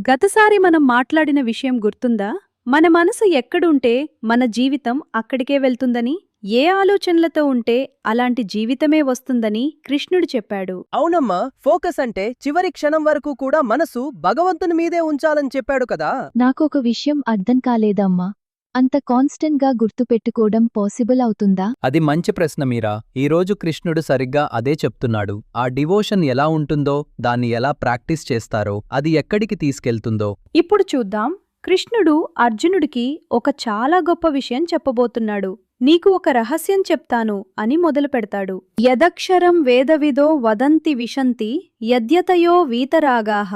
గతసారి మనం మాట్లాడిన విషయం గుర్తుందా? మన మనసు ఎక్కడుంటే మన జీవితం అక్కడికే వెళ్తుందని, ఏ ఆలోచనలతో ఉంటే అలాంటి జీవితమే వస్తుందని కృష్ణుడు చెప్పాడు. అవునమ్మా, ఫోకస్ అంటే చివరి క్షణం వరకు కూడా మనసు భగవంతుని మీదే ఉంచాలని చెప్పాడు కదా. నాకొక విషయం అర్థం కాలేదమ్మా. అంత కాన్స్టెంట్ గా గుర్తుపెట్టుకోవడం పాసిబుల్ అవుతుందా? అది మంచి ప్రశ్న మీరా. ఈరోజు కృష్ణుడు సరిగ్గా అదే చెప్తున్నాడు. ఆ డివోషన్ ఎలా ఉంటుందో, దాన్ని ఎలా ప్రాక్టీస్ చేస్తారో, అది ఎక్కడికి తీసుకెళ్తుందో. ఇప్పుడు చూద్దాం. కృష్ణుడు అర్జునుడికి ఒక చాలా గొప్ప విషయం చెప్పబోతున్నాడు. నీకు ఒక రహస్యం చెప్తాను అని మొదలుపెడతాడు. యదక్షరం వేదవిదో వదంతి విశంతి యద్యతయో వీతరాగాః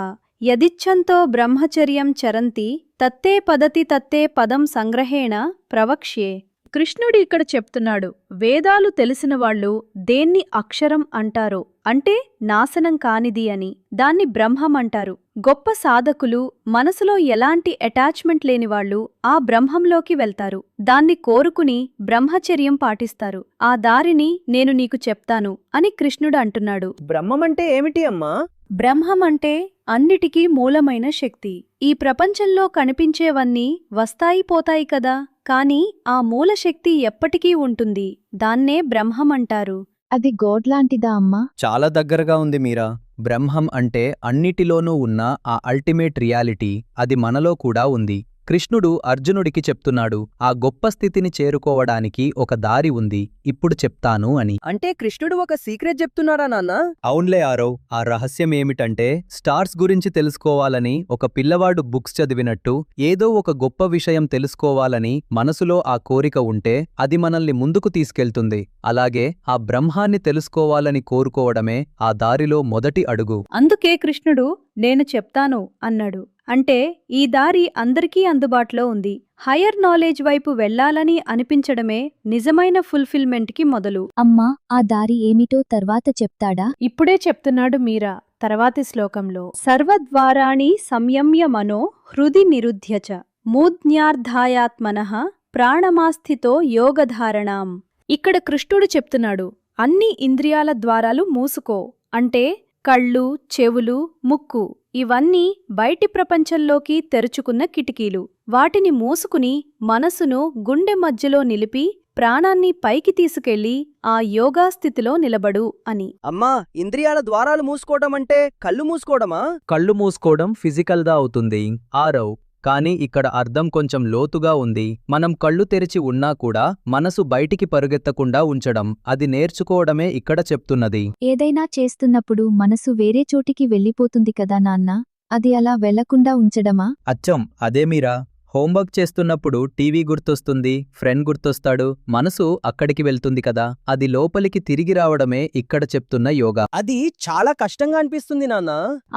యదిచ్ఛంతో బ్రహ్మచర్యం చరంతి తత్తే పదతి తత్తే పదం సంగ్రహేణ ప్రవక్ష్యే. కృష్ణుడు ఇక్కడ చెప్తున్నాడు, వేదాలు తెలిసినవాళ్లు దేన్ని అక్షరం అంటారో అంటే నాశనం కానిది అని, దాన్ని బ్రహ్మం అంటారు. గొప్ప సాధకులు, మనసులో ఎలాంటి అటాచ్మెంట్ లేనివాళ్లు ఆ బ్రహ్మంలోకి వెళ్తారు. దాన్ని కోరుకుని బ్రహ్మచర్యం పాటిస్తారు. ఆ దారిని నేను నీకు చెప్తాను అని కృష్ణుడు అంటున్నాడు. బ్రహ్మమంటే ఏమిటి అమ్మా? బ్రహ్మం అంటే అన్నిటికీ మూలమైన శక్తి. ఈ ప్రపంచంలో కనిపించేవన్నీ వస్తాయి పోతాయి కదా, కాని ఆ మూలశక్తి ఎప్పటికీ ఉంటుంది. దాన్నే బ్రహ్మం అంటారు. అది గాడ్ లాంటిదా అమ్మా? చాలా దగ్గరగా ఉంది మీరా. బ్రహ్మం అంటే అన్నిటిలోనూ ఉన్న ఆ అల్టిమేట్ రియాలిటీ. అది మనలో కూడా ఉంది. కృష్ణుడు అర్జునుడికి చెప్తున్నాడు, ఆ గొప్ప స్థితిని చేరుకోవడానికి ఒక దారి ఉంది, ఇప్పుడు చెప్తాను అని. అంటే కృష్ణుడు ఒక సీక్రెట్ చెప్తున్నాడా నాన్న? అవున్లే ఆరవ్. ఆ రహస్యం ఏమిటంటే, స్టార్స్ గురించి తెలుసుకోవాలని ఒక పిల్లవాడు బుక్స్ చదివినట్టు, ఏదో ఒక గొప్ప విషయం తెలుసుకోవాలని మనసులో ఆ కోరిక ఉంటే అది మనల్ని ముందుకు తీసుకెళ్తుంది. అలాగే ఆ బ్రహ్మాన్ని తెలుసుకోవాలని కోరుకోవడమే ఆ దారిలో మొదటి అడుగు. అందుకే కృష్ణుడు నేను చెప్తాను అన్నాడు. అంటే ఈ దారి అందరికీ అందుబాటులో ఉంది. హయ్యర్ నాలెడ్జ్ వైపు వెళ్లాలని అనిపించడమే నిజమైన ఫుల్ఫిల్మెంట్కి మొదలు. అమ్మా, ఆ దారి ఏమిటో తర్వాత చెప్తాడా? ఇప్పుడే చెప్తున్నాడు మీరా తర్వాతి శ్లోకంలో. సర్వద్వారాణి సంయమ్య మనో హృది నిరుధ్యచ మూజ్ఞార్ధాయాత్మనః ప్రాణమాస్థితో యోగధారణాం. ఇక్కడ కృష్ణుడు చెప్తున్నాడు, అన్ని ఇంద్రియాల ద్వారాలు మూసుకో. అంటే కళ్ళు, చెవులు, ముక్కు ఇవన్నీ బయటి ప్రపంచంలోకి తెరుచుకున్న కిటికీలు. వాటిని మూసుకుని మనసును గుండె మధ్యలో నిలిపి ప్రాణాన్ని పైకి తీసుకెళ్లి ఆ యోగాస్థితిలో నిలబడు అని. అమ్మా, ఇంద్రియాల ద్వారాలు మూసుకోవడం అంటే కళ్ళు మూసుకోవడమా? కళ్ళు మూసుకోవడం ఫిజికల్గా అవుతుంది ఆరవ్. కానీ ఇక్కడ అర్థం కొంచెం లోతుగా ఉంది. మనం కళ్ళు తెరిచి ఉన్నా కూడా మనసు బయటికి పరుగెత్తకుండా ఉంచడం, అది నేర్చుకోవడమే ఇక్కడ చెప్తున్నది. ఏదైనా చేస్తున్నప్పుడు మనసు వేరే చోటికి వెళ్ళిపోతుంది కదా నాన్నా, అది అలా వెళ్లకుండా ఉంచడమా? అచ్చం అదే మీరా. హోంవర్క్ చేస్తున్నప్పుడు టీవీ గుర్తొస్తుంది, ఫ్రెండ్ గుర్తొస్తాడు, మనసు అక్కడికి వెళ్తుంది కదా, అది లోపలికి తిరిగి రావడమే ఇక్కడ చెప్తున్న యోగా. అది చాలా కష్టంగా అనిపిస్తుంది నాన్న.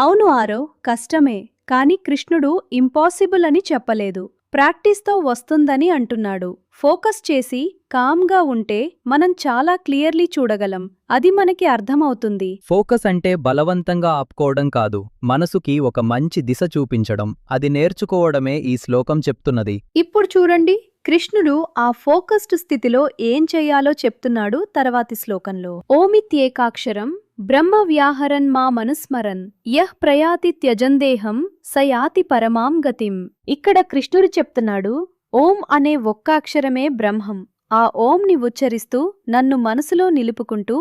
అవును ఆరవ్, కష్టమే. కాని కృష్ణుడు ఇంపాసిబుల్ అని చెప్పలేదు. ప్రాక్టీస్తో వస్తుందని అంటున్నాడు. ఫోకస్ చేసి కామ్గా ఉంటే మనం చాలా క్లియర్లీ చూడగలం. అది మనకి అర్థమవుతుంది. ఫోకస్ అంటే బలవంతంగా ఆపుకోవడం కాదు, మనసుకి ఒక మంచి దిశ చూపించడం. అది నేర్చుకోవడమే ఈ శ్లోకం చెప్తున్నది. ఇప్పుడు చూడండి, కృష్ణుడు ఆ ఫోకస్డ్ స్థితిలో ఏం చెయ్యాలో చెప్తున్నాడు తర్వాతి శ్లోకంలో. ఓమిత్యేకాక్షరం బ్రహ్మ వ్యాహరన్ మా మనుస్మరన్ యహ్ ప్రయాతి త్యజందేహం సయాతి పరమాం గతిం. ఇక్కడ కృష్ణుడు చెప్తున్నాడు, ఓం అనే ఒక్క అక్షరమే బ్రహ్మం. ఆ ఓంని ఉచ్చరిస్తూ నన్ను మనసులో నిలుపుకుంటూ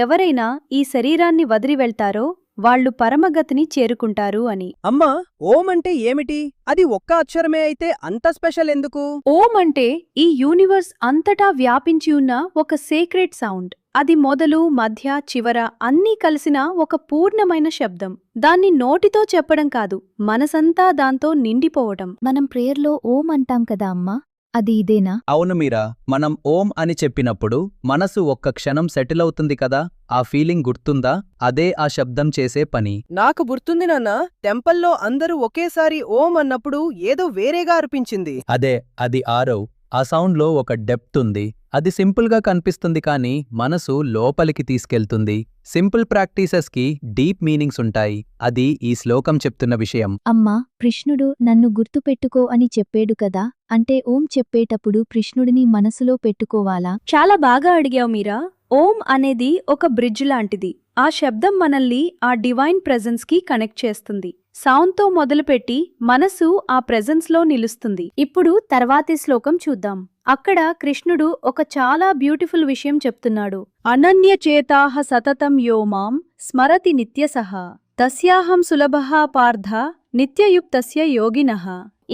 ఎవరైనా ఈ శరీరాన్ని వదిలి వెళ్తారో వాళ్లు పరమగతిని చేరుకుంటారు అని. అమ్మా, ఓం అంటే ఏమిటి? అది ఒక్క అక్షరమే అయితే అంత స్పెషల్ ఎందుకు? ఓం అంటే ఈ యూనివర్స్ అంతటా వ్యాపించి ఉన్న ఒక సేక్రెడ్ సౌండ్. అది మొదలు, మధ్య, చివర అన్నీ కలిసిన ఒక పూర్ణమైన శబ్దం. దాన్ని నోటితో చెప్పడం కాదు, మనసంతా దాంతో నిండిపోవటం. మనం ప్రేయర్లో ఓం అంటాం కదా అమ్మా, అది ఇదేనా? అవును మీరా. మనం ఓం అని చెప్పినప్పుడు మనసు ఒక్క క్షణం సెటిల్ అవుతుంది కదా, ఆ ఫీలింగ్ గుర్తుందా? అదే ఆ శబ్దం చేసే పని. నాకు గుర్తుంది నాన్న, టెంపల్లో అందరూ ఒకేసారి ఓం అన్నప్పుడు ఏదో వేరేగా అనిపించింది. అదే అది ఆరవ్. ఆ సౌండ్లో ఒక డెప్త్ ఉంది. అది సింపుల్గా కనిపిస్తుంది కానీ మనసు లోపలికి తీసుకెళ్తుంది. సింపుల్ ప్రాక్టీసెస్కి డీప్ మీనింగ్స్ ఉంటాయి. అది ఈ శ్లోకం చెప్తున్న విషయం. అమ్మా, కృష్ణుడు నన్ను గుర్తుపెట్టుకో అని చెప్పేడు కదా, అంటే ఓం చెప్పేటప్పుడు కృష్ణుడిని మనసులో పెట్టుకోవాలా? చాలా బాగా అడిగావు మీరా. ఓం అనేది ఒక బ్రిడ్జ్ లాంటిది. ఆ శబ్దం మనల్ని ఆ డివైన్ ప్రెజెన్స్ కి కనెక్ట్ చేస్తుంది. సౌండ్తో మొదలుపెట్టి మనసు ఆ ప్రెజెన్స్లో నిలుస్తుంది. ఇప్పుడు తర్వాతి శ్లోకం చూద్దాం. అక్కడ కృష్ణుడు ఒక చాలా బ్యూటిఫుల్ విషయం చెప్తున్నాడు. అనన్యచేతాః సతతం యో మాం స్మరతి నిత్యసః తస్యాహం సులభః పార్థ నిత్యయుక్తస్య యోగినః.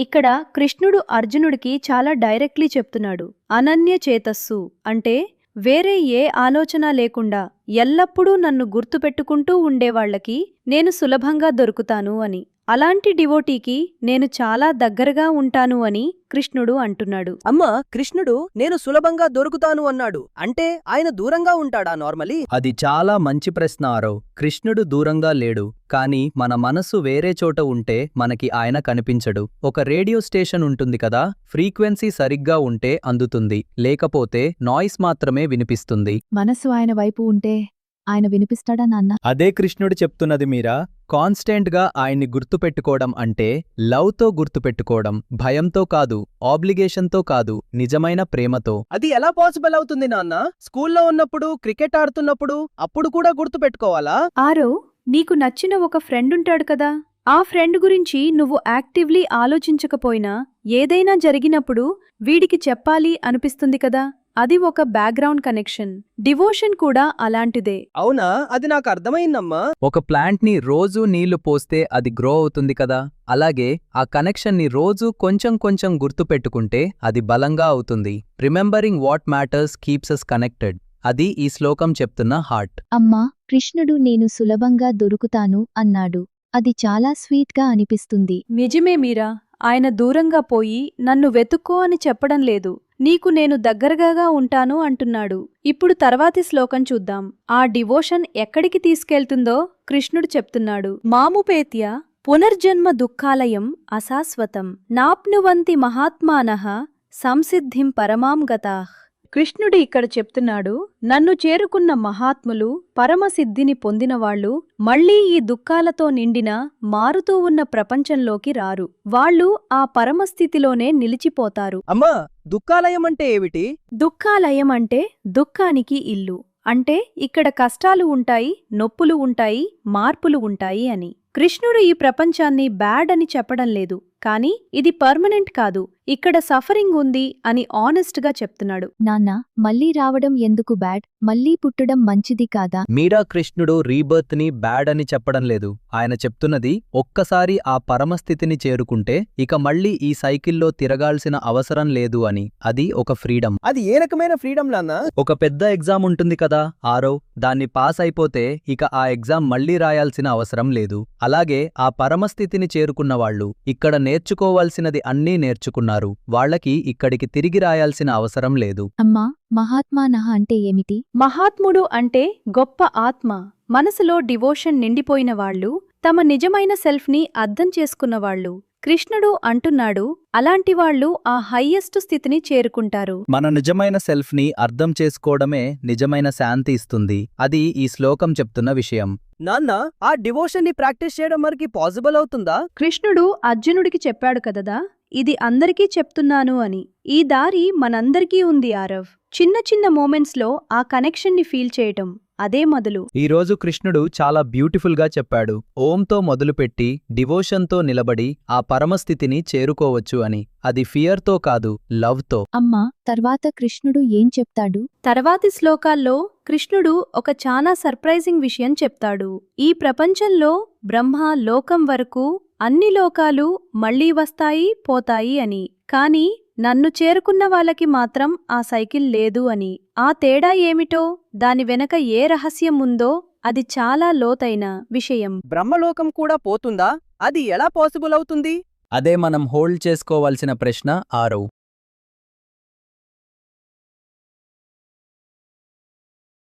ఇక్కడ కృష్ణుడు అర్జునుడికి చాలా డైరెక్ట్లీ చెప్తున్నాడు. అనన్యచేతస్సు అంటే వేరే ఏ ఆలోచన లేకుండా ఎల్లప్పుడూ నన్ను గుర్తుపెట్టుకుంటూ ఉండేవాళ్లకి నేను సులభంగా దొరుకుతాను అని. అలాంటి డివోటీకి నేను చాలా దగ్గరగా ఉంటాను అని కృష్ణుడు అంటున్నాడు. అమ్మా, కృష్ణుడు నేను సులభంగా దొరుకుతాను అన్నాడు అంటే ఆయన దూరంగా ఉంటాడా నార్మలీ? అది చాలా మంచి ప్రశ్న ఆరవ్. కృష్ణుడు దూరంగా లేడు, కానీ మన మనస్సు వేరే చోట ఉంటే మనకి ఆయన కనిపించడు. ఒక రేడియో స్టేషన్ ఉంటుంది కదా, ఫ్రీక్వెన్సీ సరిగ్గా ఉంటే అందుతుంది, లేకపోతే నాయిస్ మాత్రమే వినిపిస్తుంది. మనసు ఆయన వైపు ఉంటే ఆయన వినిపిస్తాడా నాన్న? అదే కృష్ణుడు చెప్తున్నది మీరా. కాన్స్టెంట్గా ఆయన్ని గుర్తుపెట్టుకోవడం అంటే లవ్తో గుర్తుపెట్టుకోవడం, భయంతో కాదు, ఆబ్లిగేషన్తో కాదు, నిజమైన ప్రేమతో. అది ఎలా పాసిబుల్ అవుతుంది నాన్న? స్కూల్లో ఉన్నప్పుడు, క్రికెట్ ఆడుతున్నప్పుడు అప్పుడు కూడా గుర్తు పెట్టుకోవాలా? ఆరో, నీకు నచ్చిన ఒక ఫ్రెండ్ ఉంటాడు కదా, ఆ ఫ్రెండ్ గురించి నువ్వు యాక్టివ్లీ ఆలోచించకపోయినా ఏదైనా జరిగినప్పుడు వీడికి చెప్పాలి అనిపిస్తుంది కదా, అది ఒక బ్యాక్గ్రౌండ్ కనెక్షన్. డివోషన్ కూడా అలాంటిదే. అవునా? అది నాకు అర్థమైందమ్మా. ఒక ప్లాంట్ని రోజూ నీళ్లు పోస్తే అది గ్రో అవుతుంది కదా, అలాగే ఆ కనెక్షన్ని రోజూ కొంచెం కొంచెం గుర్తుపెట్టుకుంటే అది బలంగా అవుతుంది. Remembering what matters keeps us connected. అది ఈ శ్లోకం చెప్తున్న హార్ట్. అమ్మా, కృష్ణుడు నేను సులభంగా దొరుకుతాను అన్నాడు. అది చాలా స్వీట్గా అనిపిస్తుంది. నిజమే మీరా. ఆయన దూరంగా పోయి నన్ను వెతుక్కో అని చెప్పడం లేదు, నీకు నేను దగ్గరగా ఉంటాను అంటున్నాడు. ఇప్పుడు తర్వాతి శ్లోకం చూద్దాం. ఆ డివోషన్ ఎక్కడికి తీసుకెళ్తుందో కృష్ణుడు చెప్తున్నాడు. మాముపేత్య పునర్జన్మ దుఃఖాలయం అశాశ్వతం నాప్నువంతి మహాత్మానః సంసిద్ధిం పరమాం గతాః. కృష్ణుడు ఇక్కడ చెప్తున్నాడు, నన్ను చేరుకున్న మహాత్ములు, పరమసిద్ధిని పొందినవాళ్లు మళ్లీ ఈ దుఃఖాలతో నిండిన మారుతూ ఉన్న ప్రపంచంలోకి రారు. వాళ్ళు ఆ పరమస్థితిలోనే నిలిచిపోతారు. అమ్మా, దుఃఖాలయం అంటే ఏమిటి? దుఃఖాలయం అంటే దుఃఖానికి ఇల్లు. అంటే ఇక్కడ కష్టాలు ఉంటాయి, నొప్పులు ఉంటాయి, మార్పులు ఉంటాయి అని. కృష్ణుడు ఈ ప్రపంచాన్ని బ్యాడ్ అని చెప్పడం లేదు, కానీ ఇది పర్మనెంట్ కాదు, ఇక్కడ సఫరింగ్ ఉంది అని ఆనెస్ట్గా చెప్తున్నాడు. నాన్న, మళ్ళీ రావడం ఎందుకు బ్యాడ్? మళ్ళీ పుట్టడం మంచిది కాదా? మీరా కృష్ణుడు రీబర్త్ని బ్యాడ్ అని చెప్పడం లేదు. ఆయన చెప్తున్నది, ఒక్కసారి ఆ పరమస్థితిని చేరుకుంటే ఇక మళ్ళీ ఈ సైకిల్లో తిరగాల్సిన అవసరం లేదు అని. అది ఒక ఫ్రీడమ్. అది ఏ రకమైన ఫ్రీడమ్ నాన్న? ఒక పెద్ద ఎగ్జామ్ ఉంటుంది కదా ఆరవ్, దాన్ని పాస్ అయిపోతే ఇక ఆ ఎగ్జామ్ మళ్లీ రాయాల్సిన అవసరం లేదు. అలాగే ఆ పరమస్థితిని చేరుకున్నవాళ్లు ఇక్కడ నేర్చుకోవాల్సినది అన్నీ నేర్చుకున్నారు, వాళ్లకి ఇక్కడికి తిరిగి రాయాల్సిన అవసరం లేదు. అమ్మా, మహాత్మానః అంటే ఏమిటి? మహాత్ముడు అంటే గొప్ప ఆత్మ. మనసులో డివోషన్ నిండిపోయిన వాళ్ళు, తమ నిజమైన సెల్ఫ్ని అర్థం చేసుకున్నవాళ్లు. కృష్ణుడు అంటున్నాడు, అలాంటివాళ్లు ఆ హయ్యెస్ట్ స్థితిని చేరుకుంటారు. మన నిజమైన సెల్ఫ్ని అర్థం చేసుకోవడమే నిజమైన శాంతి ఇస్తుంది. అది ఈ శ్లోకం చెప్తున్న విషయం. నాన్న, ఆ డివోషన్ ని ప్రాక్టీస్ చేయడం మనకి పాసిబుల్ అవుతుందా? కృష్ణుడు అర్జునుడికి చెప్పాడు కదదా, ఇది అందరికీ చెప్తున్నాను అని. ఈ దారి మనందరికీ ఉంది ఆరవ్. చిన్న చిన్న మూమెంట్స్లో ఆ కనెక్షన్ని ఫీల్ చేయటం, అదే మొదలు. ఈరోజు కృష్ణుడు చాలా బ్యూటిఫుల్గా చెప్పాడు. ఓంతో మొదలుపెట్టి డివోషన్తో నిలబడి ఆ పరమస్థితిని చేరుకోవచ్చు అని. అది ఫియర్తో కాదు, లవ్తో. అమ్మా, తర్వాత కృష్ణుడు ఏం చెప్తాడు? తర్వాతి శ్లోకాల్లో కృష్ణుడు ఒక చాలా సర్ప్రైజింగ్ విషయం చెప్తాడు. ఈ ప్రపంచంలో బ్రహ్మ లోకం వరకు అన్ని లోకాలు మళ్లీ వస్తాయి పోతాయి అని, కాని నన్ను చేరుకున్న వాళ్ళకి మాత్రం ఆ సైకిల్ లేదు అని. ఆ తేడా ఏమిటో, దాని వెనక ఏ రహస్యం ఉందో అది చాలా లోతైన విషయం. బ్రహ్మలోకం కూడా పోతుందా? అది ఎలా పాసిబుల్ అవుతుంది? అదే మనం హోల్డ్ చేసుకోవాల్సిన ప్రశ్న ఆరవ్.